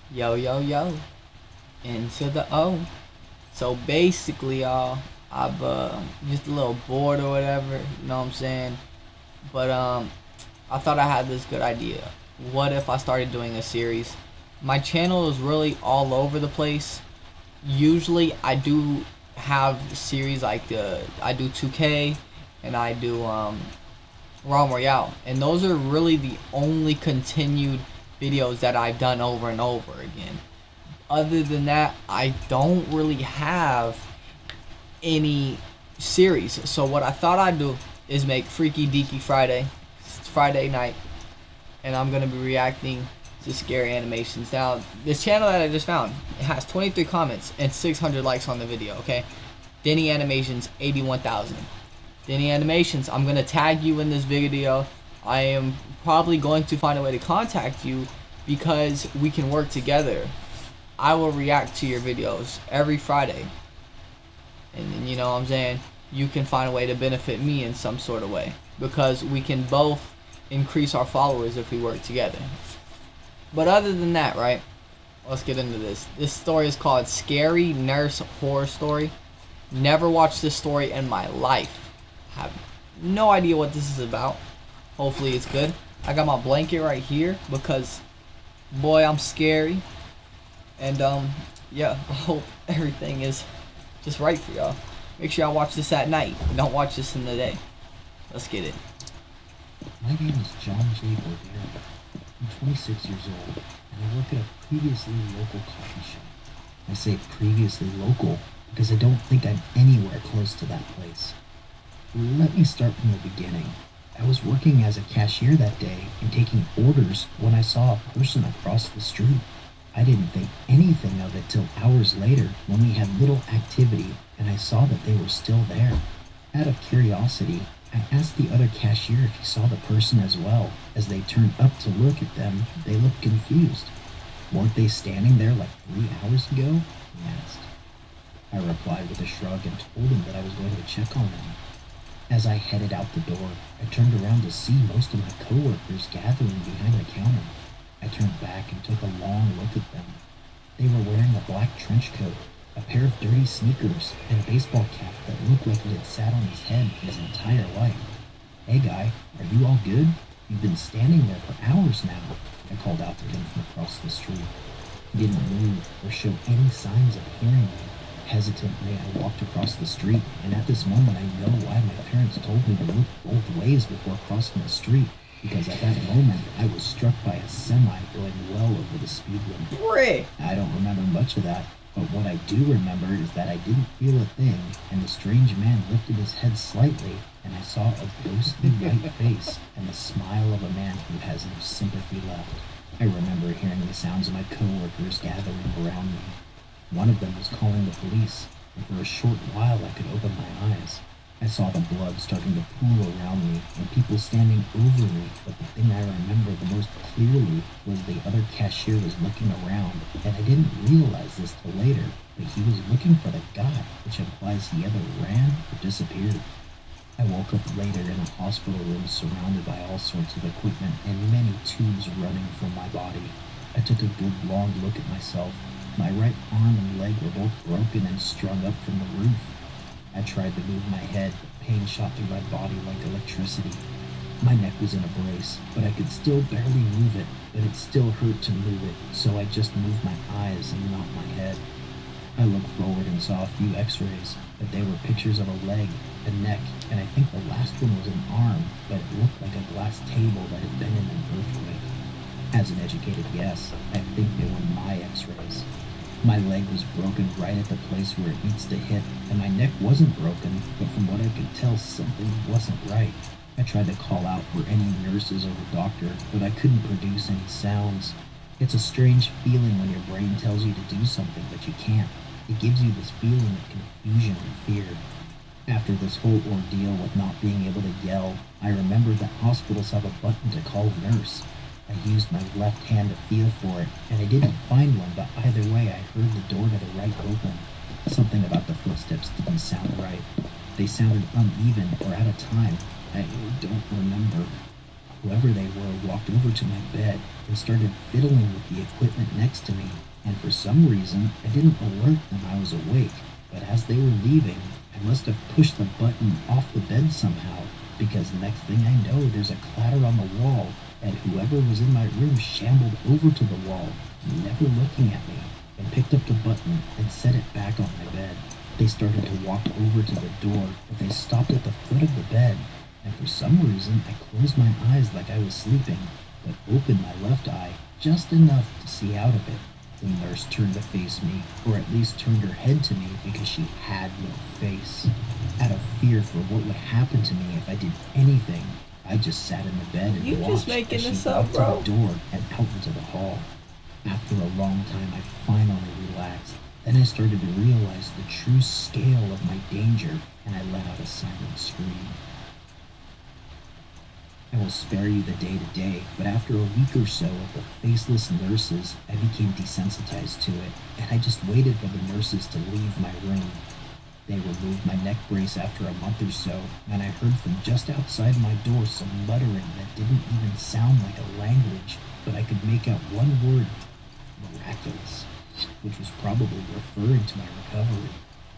Yo, yo, yo. Into the O. So basically, y'all, I've just a little bored or whatever, you know what I'm saying? But I thought I had this good idea. What if I started doing a series? My channel is really all over the place. Usually I do have series like I do 2K and I do Realm Royale, and those are really the only continued videos that I've done over and over again. Other than that, I don't really have any series. So what I thought I'd do is make Freaky Deaky Friday. It's Friday night, and I'm gonna be reacting to scary animations. Now, this channel that I just found, it has 23 comments and 600 likes on the video. Okay, Denny Animations 81,000. Denny Animations, I'm gonna tag you in this video. I am probably going to find a way to contact you because we can work together. I will react to your videos every Friday. And then, you know what I'm saying, you can find a way to benefit me in some sort of way. Because we can both increase our followers if we work together. But other than that, right, let's get into this. This story is called Scary Nurse Horror Story. Never watched this story in my life. Have no idea what this is about. Hopefully it's good. I got my blanket right here because, boy, I'm scary. And yeah, I hope everything is just right for y'all. Make sure y'all watch this at night. Don't watch this in the day. Let's get it. My name is John J. Bordero. I'm 26 years old, and I work at a previously local coffee shop. I say previously local because I don't think I'm anywhere close to that place. Let me start from the beginning. I was working as a cashier that day and taking orders when I saw a person across the street. I didn't think anything of it till hours later when we had little activity and I saw that they were still there. Out of curiosity, I asked the other cashier if he saw the person as well. As they turned up to look at them, they looked confused. Weren't they standing there like 3 hours ago? He asked. I replied with a shrug and told him that I was going to check on them. As I headed out the door, I turned around to see most of my coworkers gathering behind the counter. I turned back and took a long look at them. They were wearing a black trench coat, a pair of dirty sneakers, and a baseball cap that looked like it had sat on his head his entire life. "Hey guy, are you all good? You've been standing there for hours now," I called out to him from across the street. He didn't move or show any signs of hearing me. Hesitantly, I walked across the street, and at this moment I know why my parents told me to look both ways before crossing the street, because at that moment I was struck by a semi going well over the speed limit. I don't remember much of that, but what I do remember is that I didn't feel a thing, and the strange man lifted his head slightly, and I saw a ghostly white face and the smile of a man who has no sympathy left. I remember hearing the sounds of my coworkers gathering around me. One of them was calling the police, and for a short while I could open my eyes. I saw the blood starting to pool around me and people standing over me, but the thing I remember the most clearly was the other cashier was looking around, and I didn't realize this till later, but he was looking for the guy, which implies he either ran or disappeared. I woke up later in a hospital room surrounded by all sorts of equipment and many tubes running from my body. I took a good long look at myself. My right arm and leg were both broken and strung up from the roof. I tried to move my head, but pain shot through my body like electricity. My neck was in a brace, but I could still barely move it, but it still hurt to move it, so I just moved my eyes and not my head. I looked forward and saw a few x-rays, but they were pictures of a leg, a neck, and I think the last one was an arm, but it looked like a glass table that had been in an earthquake. As an educated guess, I think they were my x-rays. My leg was broken right at the place where it needs to hit, and my neck wasn't broken, but from what I could tell, something wasn't right. I tried to call out for any nurses or a doctor, but I couldn't produce any sounds. It's a strange feeling when your brain tells you to do something, but you can't. It gives you this feeling of confusion and fear. After this whole ordeal with not being able to yell, I remembered that hospitals have a button to call a nurse. I used my left hand to feel for it, and I didn't find one, but either way I heard the door to the right open. Something about the footsteps didn't sound right. They sounded uneven or out of time. I don't remember. Whoever they were walked over to my bed and started fiddling with the equipment next to me, and for some reason I didn't alert them I was awake, but as they were leaving, I must have pushed the button off the bed somehow, because next thing I know there's a clatter on the wall, and whoever was in my room shambled over to the wall, never looking at me, and picked up the button and set it back on my bed. They started to walk over to the door, but they stopped at the foot of the bed, and for some reason I closed my eyes like I was sleeping, but opened my left eye just enough to see out of it. The nurse turned to face me, or at least turned her head to me because she had no face. Out of fear for what would happen to me if I did anything, I just sat in the bed and You watched just making as she this up, walked bro. to the door and out into the hall. After a long time, I finally relaxed. Then I started to realize the true scale of my danger, and I let out a silent scream. I will spare you the day-to-day, but after a week or so of the faceless nurses, I became desensitized to it, and I just waited for the nurses to leave my room. They removed my neck brace after a month or so, and I heard from just outside my door some muttering that didn't even sound like a language, but I could make out one word, miraculous, which was probably referring to my recovery.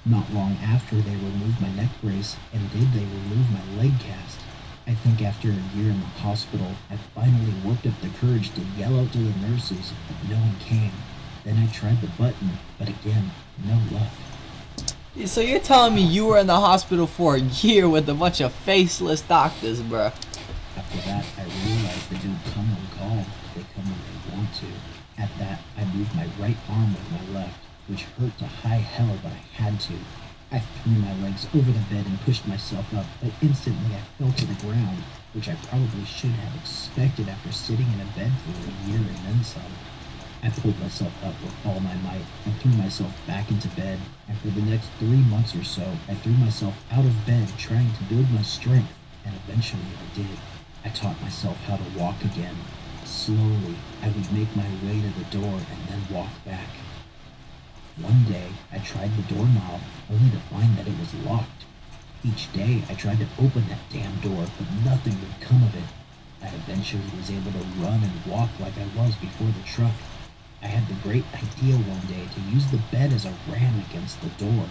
Not long after they removed my neck brace, and did they remove my leg cast. I think after a year in the hospital, I finally worked up the courage to yell out to the nurses, but no one came. Then I tried the button, but again, no luck. So you're telling me you were in the hospital for a year with a bunch of faceless doctors, bruh? After that, I realized they don't come when called, they come when they want to. At that, I moved my right arm with my left, which hurt to high hell, but I had to. I threw my legs over the bed and pushed myself up, but instantly I fell to the ground, which I probably should have expected after sitting in a bed for a year and then some. I pulled myself up with all my might and threw myself back into bed, and for the next 3 months or so, I threw myself out of bed trying to build my strength, and eventually I did. I taught myself how to walk again. Slowly, I would make my way to the door and then walk back. One day, I tried the doorknob, only to find that it was locked. Each day, I tried to open that damn door, but nothing would come of it. I eventually was able to run and walk like I was before the truck. I had the great idea one day to use the bed as a ram against the door.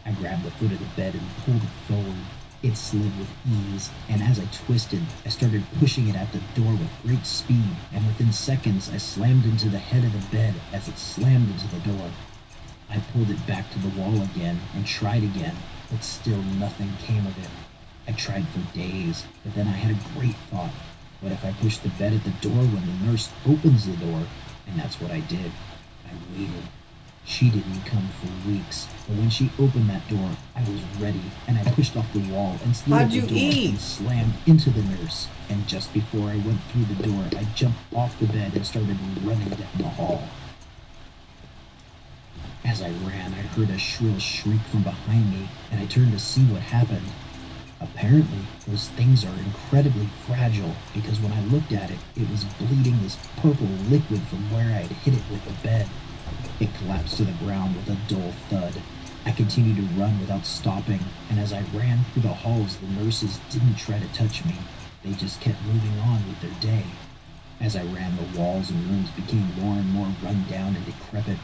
I grabbed the foot of the bed and pulled it forward. It slid with ease, and as I twisted, I started pushing it at the door with great speed, and within seconds I slammed into the head of the bed as it slammed into the door. I pulled it back to the wall again and tried again, but still nothing came of it. I tried for days, but then I had a great thought. What if I push the bed at the door when the nurse opens the door? And that's what I did. I waited. She didn't come for weeks, but when she opened that door, I was ready, and I pushed off the wall and slid How'd the you door eat? and slammed into the nurse. And just before I went through the door, I jumped off the bed and started running down the hall. As I ran, I heard a shrill shriek from behind me, and I turned to see what happened. Apparently, those things are incredibly fragile, because when I looked at it, it was bleeding this purple liquid from where I had hit it with the bed. It collapsed to the ground with a dull thud. I continued to run without stopping, and as I ran through the halls, the nurses didn't try to touch me. They just kept moving on with their day. As I ran, the walls and rooms became more and more run down and decrepit.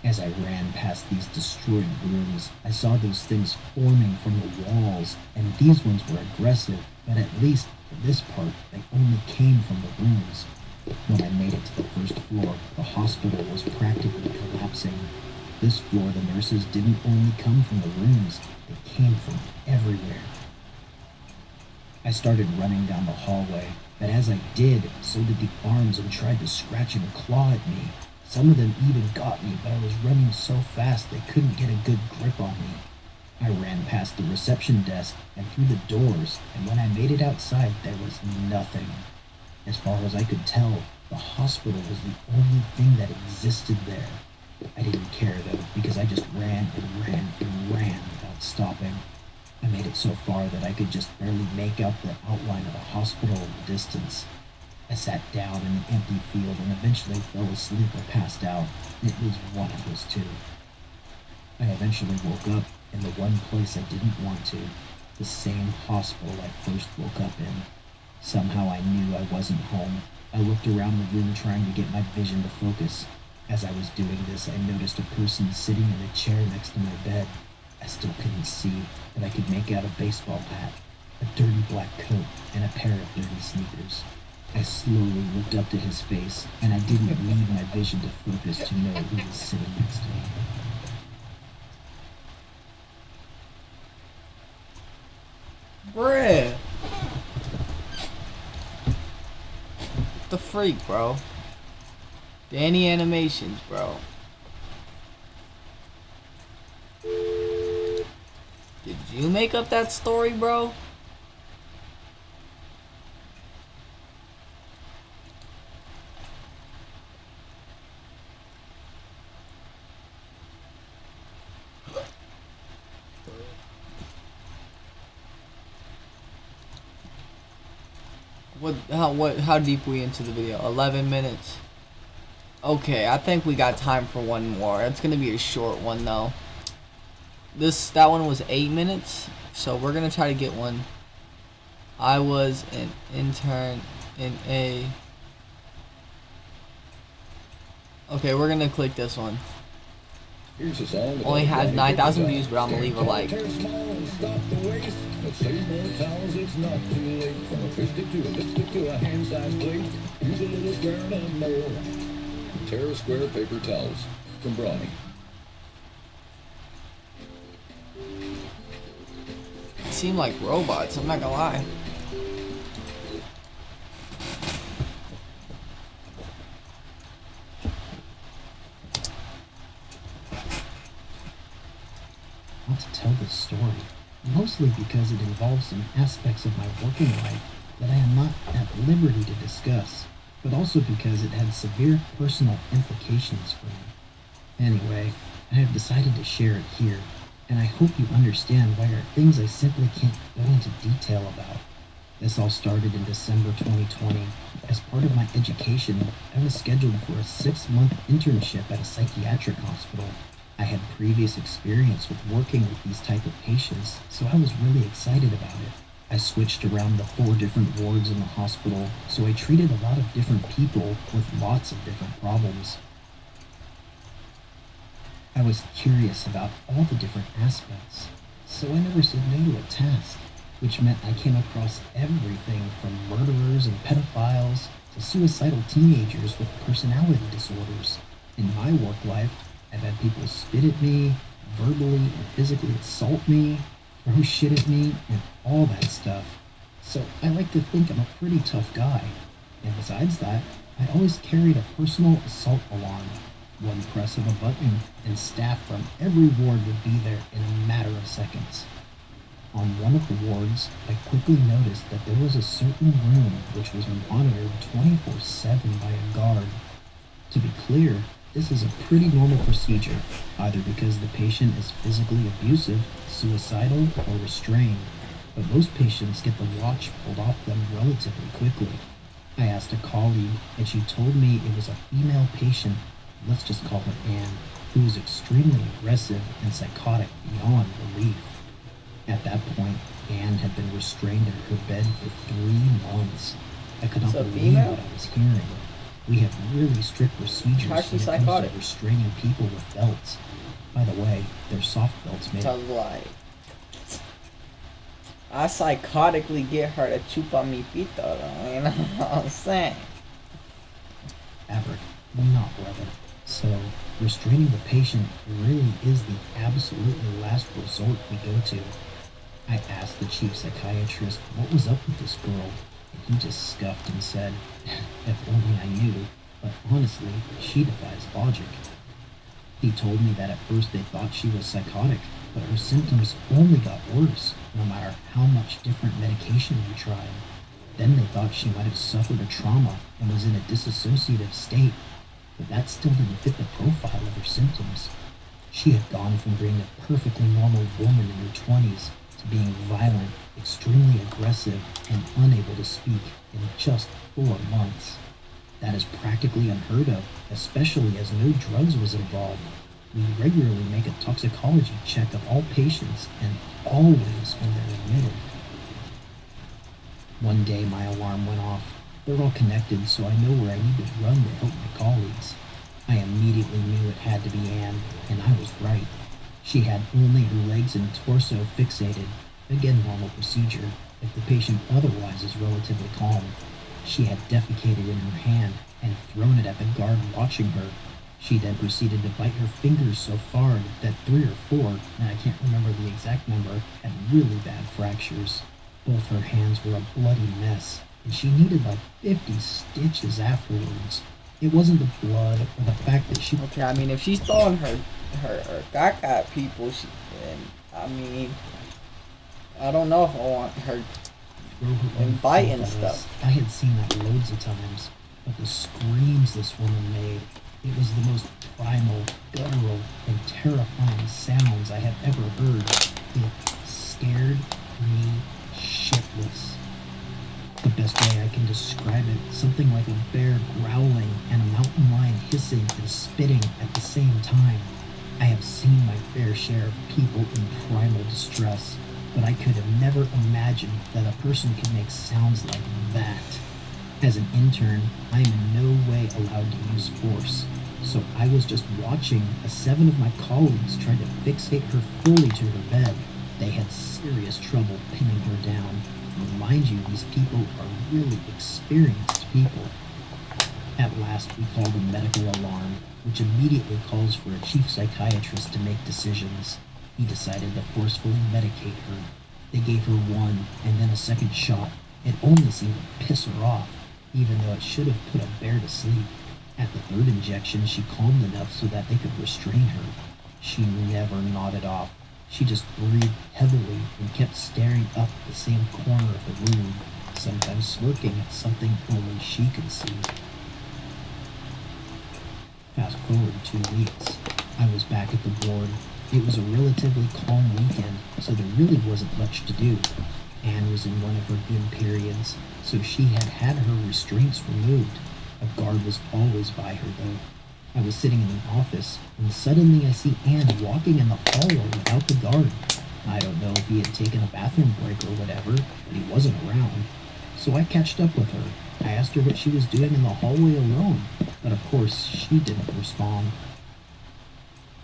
As I ran past these destroyed rooms, I saw those things forming from the walls, and these ones were aggressive, but at least for this part, they only came from the rooms. When I made it to the first floor, the hospital was practically collapsing. This floor, the nurses didn't only come from the rooms, they came from everywhere. I started running down the hallway, but as I did, so did the arms and tried to scratch and claw at me. Some of them even got me, but I was running so fast they couldn't get a good grip on me. I ran past the reception desk and through the doors, and when I made it outside, there was nothing. As far as I could tell, the hospital was the only thing that existed there. I didn't care though, because I just ran and ran and ran without stopping. I made it so far that I could just barely make out the outline of the hospital in the distance. I sat down in the empty field and eventually fell asleep or passed out. It was one of those two. I eventually woke up in the one place I didn't want to, the same hospital I first woke up in. Somehow I knew I wasn't home. I looked around the room trying to get my vision to focus. As I was doing this, I noticed a person sitting in a chair next to my bed. I still couldn't see, but I could make out a baseball bat, a dirty black coat, and a pair of dirty sneakers. I slowly looked up to his face, and I didn't need my vision to focus to know who was sitting next to me. Bruh. The freak, bro. Danny Animations, bro. Did you make up that story, bro? How deep we into the video? 11 minutes. Okay, I think we got time for one more. It's gonna be a short one though. That one was 8 minutes, so we're gonna try to get one. I was an intern in a. Okay, we're gonna click this one. Here's a song Only has 9,000 views, but I'm gonna leave a like. Let's save more towels, it's not too late. From a fish stick to a lipstick to a hand-sized plate. Use a little square and more. Terra Square paper towels from Brawny. They seem like robots, I'm not gonna lie. I want to tell this story, mostly because it involves some aspects of my working life that I am not at liberty to discuss, but also because it had severe personal implications for me. Anyway, I have decided to share it here, and I hope you understand why there are things I simply can't go into detail about. This all started in December 2020. As part of my education, I was scheduled for a 6-month internship at a psychiatric hospital. I had previous experience with working with these type of patients, so I was really excited about it. I switched around the 4 different wards in the hospital, so I treated a lot of different people with lots of different problems. I was curious about all the different aspects, so I never said no to a task, which meant I came across everything from murderers and pedophiles to suicidal teenagers with personality disorders. In my work life, I've had people spit at me, verbally and physically assault me, throw shit at me, and all that stuff. So I like to think I'm a pretty tough guy. And besides that, I always carried a personal assault alarm. One press of a button, and staff from every ward would be there in a matter of seconds. On one of the wards, I quickly noticed that there was a certain room which was monitored 24/7 by a guard. To be clear, this is a pretty normal procedure, either because the patient is physically abusive, suicidal, or restrained, but most patients get the watch pulled off them relatively quickly. I asked a colleague, and she told me it was a female patient, let's just call her Anne, who was extremely aggressive and psychotic beyond belief. At that point, Anne had been restrained in her bed for 3 months. I could not So believe female? what I was hearing. We have really strict procedures when How's it she comes psychotic? to restraining people with belts. By the way, they're soft belts made So like, I psychotically get her to chupa mi pito, though, you know what I'm saying? fabric, not leather. So, restraining the patient really is the absolutely last resort we go to. I asked the chief psychiatrist what was up with this girl, and he just scuffed and said, if only I knew, but honestly, she defies logic. He told me that at first they thought she was psychotic, but her symptoms only got worse, no matter how much different medication we tried. Then they thought she might have suffered a trauma and was in a dissociative state, but that still didn't fit the profile of her symptoms. She had gone from being a perfectly normal woman in her 20s to being violent, extremely aggressive, and unable to speak in just 4 months. That is practically unheard of, especially as no drugs was involved. We regularly make a toxicology check of all patients, and always when they're admitted. One day my alarm went off. They're all connected, so I know where I need to run to help my colleagues. I immediately knew it had to be Anne, and I was right. She had only her legs and torso fixated. Again, normal procedure, if the patient otherwise is relatively calm. She had defecated in her hand and thrown it at the guard watching her. She then proceeded to bite her fingers so far that 3 or 4, and I can't remember the exact number, had really bad fractures. Both her hands were a bloody mess, and she needed like 50 stitches afterwards. It wasn't the blood or the fact that she... Okay, I mean, if she's throwing her caca at people, then, I mean, I don't know if I want her and biting stuff. I had seen that loads of times, but the screams this woman made, it was the most primal, guttural, and terrifying sounds I have ever heard. It scared me shitless. The best way I can describe it, something like a bear growling and a mountain lion hissing and spitting at the same time. I have seen my fair share of people in primal distress, but I could have never imagined that a person could make sounds like that. As an intern, I am in no way allowed to use force, so I was just watching as 7 of my colleagues tried to fixate her fully to her bed. They had serious trouble pinning her down. Mind you, these people are really experienced people. At last, we called a medical alarm, which immediately calls for a chief psychiatrist to make decisions. He decided to forcefully medicate her. They gave her 1 and then a second shot. It only seemed to piss her off, even though it should have put a bear to sleep. At the 3rd injection, she calmed enough so that they could restrain her. She never nodded off. She just breathed heavily and kept staring up the same corner of the room, sometimes smirking at something only she could see. Fast forward 2 weeks. I was back at the board. It was a relatively calm weekend, so there really wasn't much to do. Anne was in one of her good periods, so she had had her restraints removed. A guard was always by her, though. I was sitting in the office, when suddenly I see Anne walking in the hallway without the guard. I don't know if he had taken a bathroom break or whatever, but he wasn't around. So I catched up with her. I asked her what she was doing in the hallway alone, but of course she didn't respond.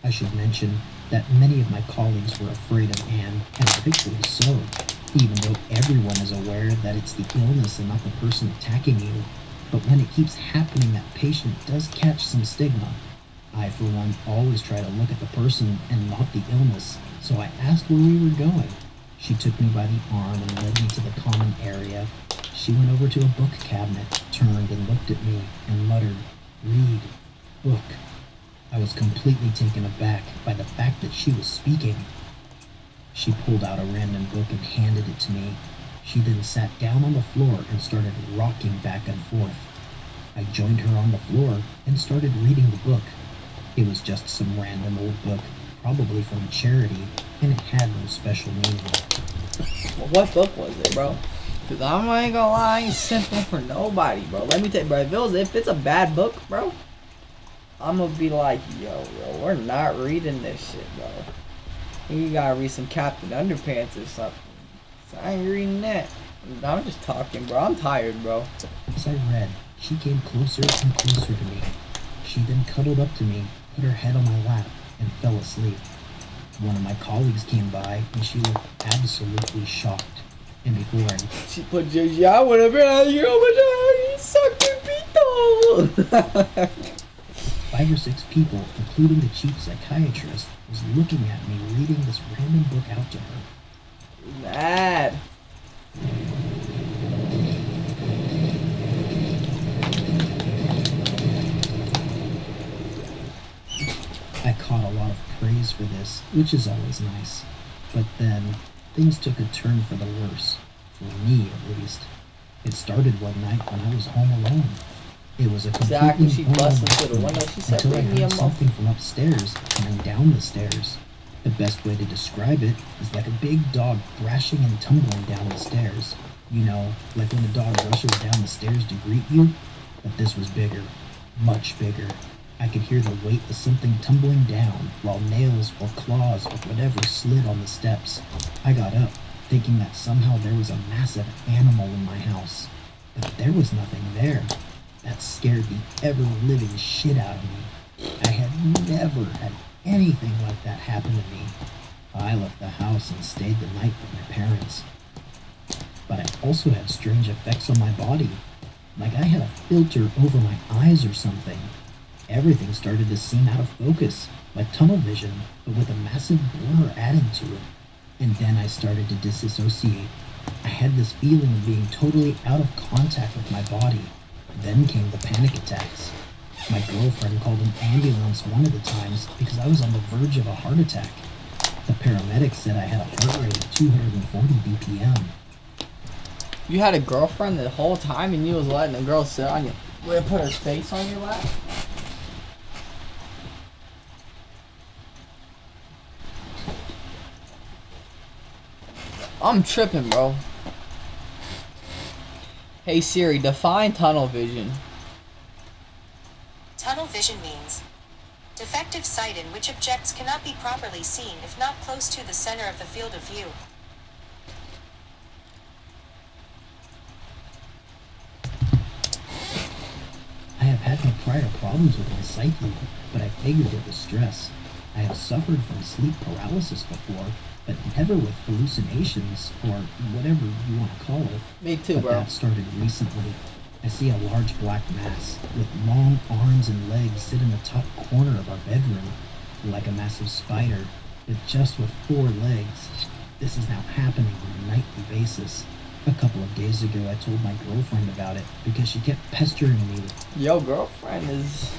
I should mention that many of my colleagues were afraid of Anne, and rightfully so, even though everyone is aware that it's the illness and not the person attacking you. But when it keeps happening, that patient does catch some stigma. I, for one, always try to look at the person and not the illness, so I asked where we were going. She took me by the arm and led me to the common area. She went over to a book cabinet, turned and looked at me, and muttered, "Read. Book." I was completely taken aback by the fact that she was speaking. She pulled out a random book and handed it to me. She then sat down on the floor and started rocking back and forth. I joined her on the floor and started reading the book. It was just some random old book, probably from a charity, and it had no special meaning. Well, what book was it, bro? Because I'm not gonna lie, it's simple for nobody, bro. Let me tell you, bro, if it's a bad book, bro, I'm gonna be like, yo, we're not reading this shit, bro. You gotta read some Captain Underpants or something. So I ain't reading that. I'm just talking, bro. I'm tired, bro. As I read, she came closer and closer to me. She then cuddled up to me, put her head on my lap, and fell asleep. One of my colleagues came by, and she looked absolutely shocked. And before she put Gigi, I would have been like, yo, you sucked your pito. 5 or 6 people, including the chief psychiatrist, was looking at me reading this random book out to her. Mad. I caught a lot of praise for this, which is always nice. But then, things took a turn for the worse. For me, at least. It started one night when I was home alone. It was a completely she busted through the window. She said, until I "Bring me a heard something from upstairs coming down the stairs. The best way to describe it is like a big dog thrashing and tumbling down the stairs. You know, like when a dog rushes down the stairs to greet you. But this was bigger. Much bigger. I could hear the weight of something tumbling down, while nails or claws or whatever slid on the steps. I got up. thinking that somehow there was a massive animal in my house. But there was nothing there. That scared the ever-living shit out of me. I had never had anything like that happen to me. I left the house and stayed the night with my parents. But I also had strange effects on my body. Like I had a filter over my eyes or something. Everything started to seem out of focus, like tunnel vision, but with a massive blur added to it. And then I started to disassociate. I had this feeling of being totally out of contact with my body. Then came the panic attacks. My girlfriend called an ambulance one of the times because I was on the verge of a heart attack. The paramedics said I had a heart rate of 240 BPM. You had a girlfriend the whole time and you was letting a girl sit on you. Put her face on your lap? I'm tripping, bro. Hey Siri, define tunnel vision. Tunnel vision means defective sight in which objects cannot be properly seen if not close to the center of the field of view. I have had no prior problems with my psyche, but I figured it was stress. I have suffered from sleep paralysis before, but never with hallucinations, or whatever you want to call it. Me too, but bro. that started recently. I see a large black mass with long arms and legs sit in the top corner of our bedroom, like a massive spider, but just with 4 legs. This is now happening on a nightly basis. A couple of days ago, I told my girlfriend about it because she kept pestering me with, Yo, girlfriend is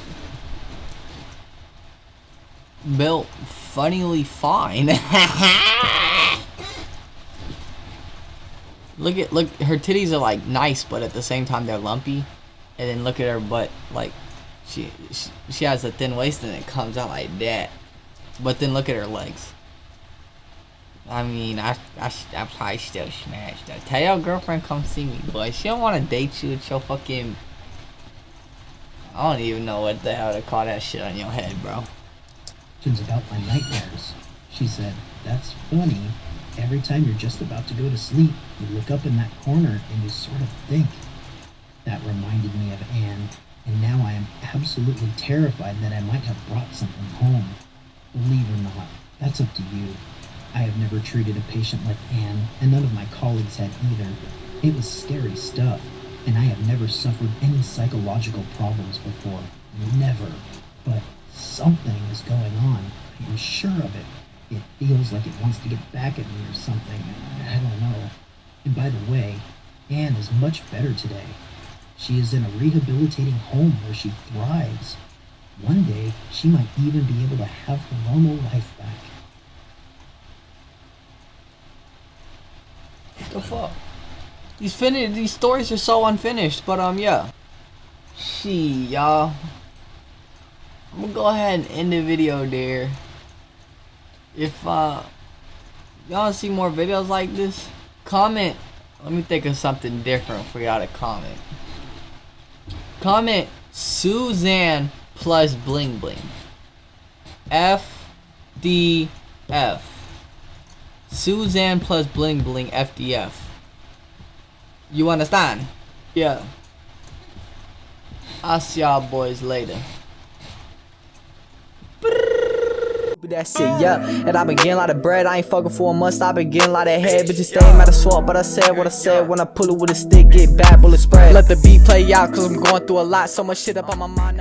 built funnily fine. look, her titties are like nice, but at the same time they're lumpy. And then look at her butt, like she has a thin waist and it comes out like that. But then look at her legs. I mean, I probably still smashed her. Tell your girlfriend come see me, boy. She don't want to date you with your fucking... I don't even know what the hell to call that shit on your head, bro. about my nightmares. She said, "That's funny. Every time you're just about to go to sleep, you look up in that corner and you sort of think." That reminded me of Anne, and now I am absolutely terrified that I might have brought something home. Believe or not, that's up to you. I have never treated a patient like Anne, and none of my colleagues had either. It was scary stuff, and I have never suffered any psychological problems before. Never. But something is going on. I am sure of it. It feels like it wants to get back at me or something. I don't know. And by the way, Anne is much better today. She is in a rehabilitating home where she thrives. One day, she might even be able to have her normal life back. What the fuck? These stories are so unfinished, but yeah. Shit, y'all. I'm gonna go ahead and end the video there. If y'all see more videos like this, comment. Let me think of something different for y'all to comment. Comment Suzanne plus bling bling. FDF. Suzanne plus bling bling FDF. You understand? Yeah. I'll see y'all boys later. That's it, yeah. And I been getting a lot of bread. I ain't fucking for a month. I been getting a lot of head. Bitches stay mad as fuck, but I said what I said. When I pull it with a stick, get bad bullet spread. Let the beat play out, cause I'm going through a lot. So much shit up on my mind.